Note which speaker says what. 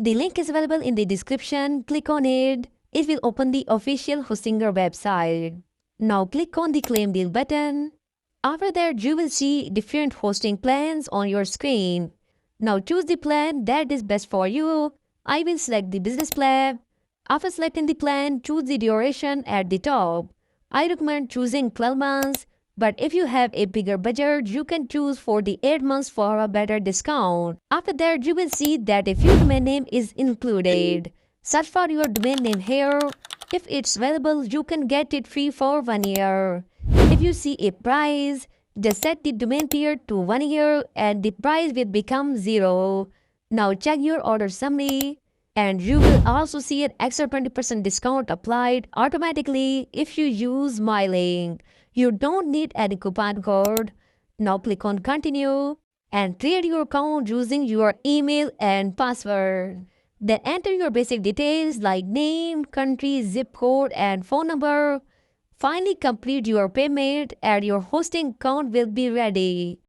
Speaker 1: The link is available in the description. Click on it. It will open the official Hostinger website. Now click on the Claim Deal button. After that, you will see different hosting plans on your screen. Now choose the plan that is best for you. I will select the business plan. After selecting the plan, choose the duration at the top. I recommend choosing 12 months, but if you have a bigger budget, you can choose 48 months for a better discount. After that, you will see that a few domain name is included. Search for your domain name here. If it's available, you can get it free for 1 year. If you see a price, just set the domain period to 1 year and the price will become 0. Now check your order summary. And you will also see an extra 20% discount applied automatically if you use my link. You don't need any coupon code. Now click on continue and create your account using your email and password. Then enter your basic details like name, country, zip code and phone number. Finally complete your payment and your hosting account will be ready.